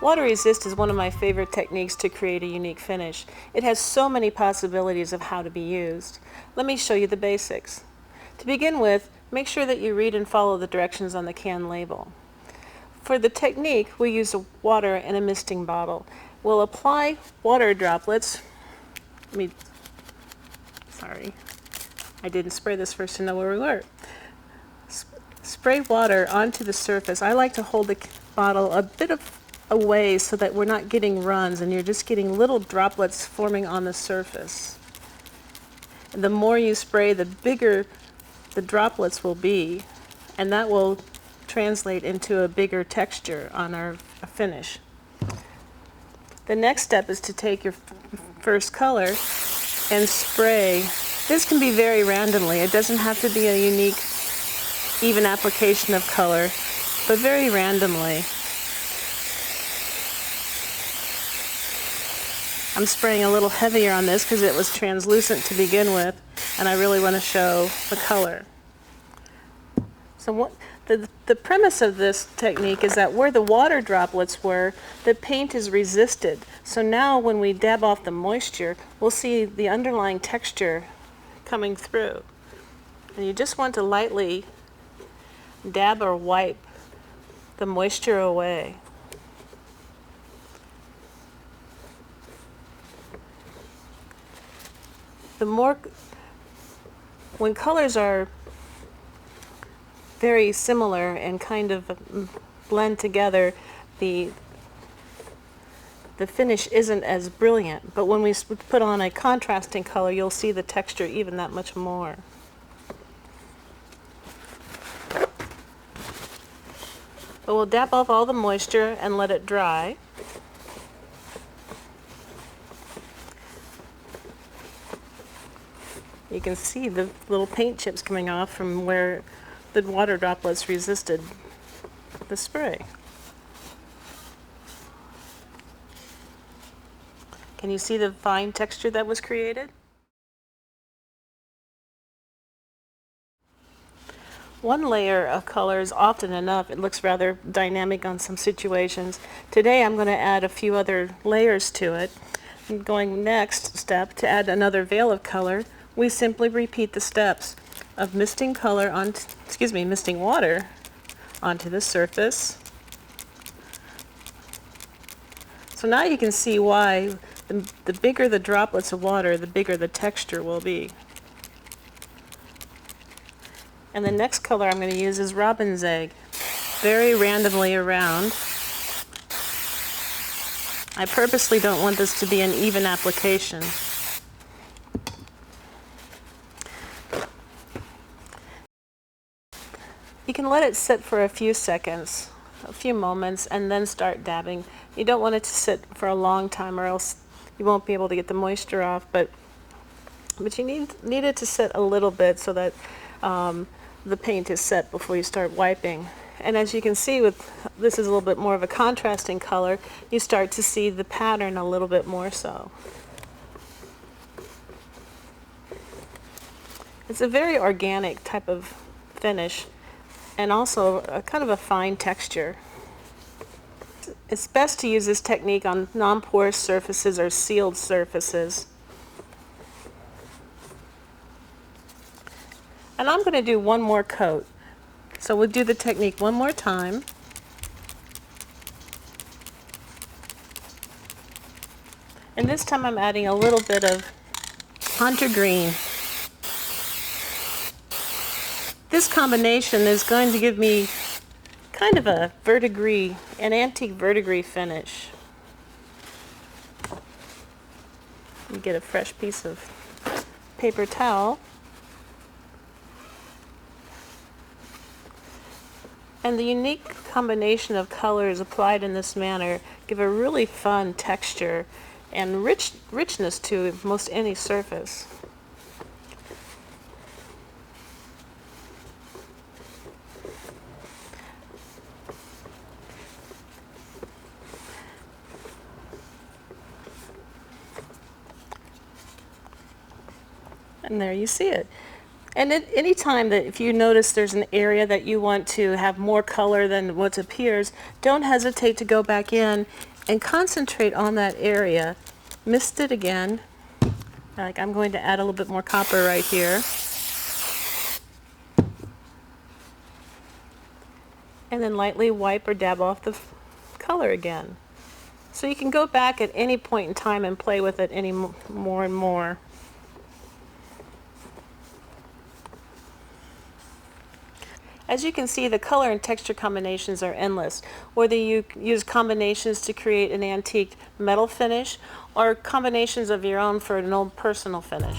Water resist is one of my favorite techniques to create a unique finish. It has so many possibilities of how to be used. Let me show you the basics. To begin with, make sure that you read and follow the directions on the can label. For the technique, we use water in a misting bottle. We'll apply water droplets. Sorry, I didn't spray this first to know where we were. Spray water onto the surface. I like to hold the bottle a bit away so that we're not getting runs and you're just getting little droplets forming on the surface. And the more you spray, the bigger the droplets will be, and that will translate into a bigger texture on our finish. The next step is to take your first color and spray. This can be very randomly. It doesn't have to be a unique, even application of color, but very randomly. I'm spraying a little heavier on this because it was translucent to begin with, and I really want to show the color. So the premise of this technique is that where the water droplets were, the paint is resisted. So now when we dab off the moisture, we'll see the underlying texture coming through. And you just want to lightly dab or wipe the moisture away. When colors are very similar and kind of blend together, the finish isn't as brilliant. But when we put on a contrasting color, you'll see the texture even that much more. But we'll dab off all the moisture and let it dry. You can see the little paint chips coming off from where the water droplets resisted the spray. Can you see the fine texture that was created? One layer of color is often enough. It looks rather dynamic on some situations. Today I'm going to add a few other layers to it. Going next step, to add another veil of color, we simply repeat the steps of misting water onto the surface. So now you can see why the bigger the droplets of water, the bigger the texture will be. And the next color I'm going to use is robin's egg, very randomly around. I purposely don't want this to be an even application. You can let it sit for a few seconds, a few moments, and then start dabbing. You don't want it to sit for a long time or else you won't be able to get the moisture off, but you need it to sit a little bit so that the paint is set before you start wiping. And as you can see, this is a little bit more of a contrasting color, you start to see the pattern a little bit more so. It's a very organic type of finish, and also a kind of a fine texture. It's best to use this technique on non-porous surfaces or sealed surfaces. And I'm going to do one more coat. So we'll do the technique one more time. And this time I'm adding a little bit of hunter green. This combination is going to give me kind of a verdigris, an antique verdigris finish. You get a fresh piece of paper towel. And the unique combination of colors applied in this manner give a really fun texture and richness to most any surface. And there you see it. And at any time that if you notice there's an area that you want to have more color than what appears, don't hesitate to go back in and concentrate on that area. Mist it again. Like I'm going to add a little bit more copper right here. And then lightly wipe or dab off the color again. So you can go back at any point in time and play with it any more and more. As you can see, the color and texture combinations are endless. Whether you use combinations to create an antique metal finish or combinations of your own for an old personal finish.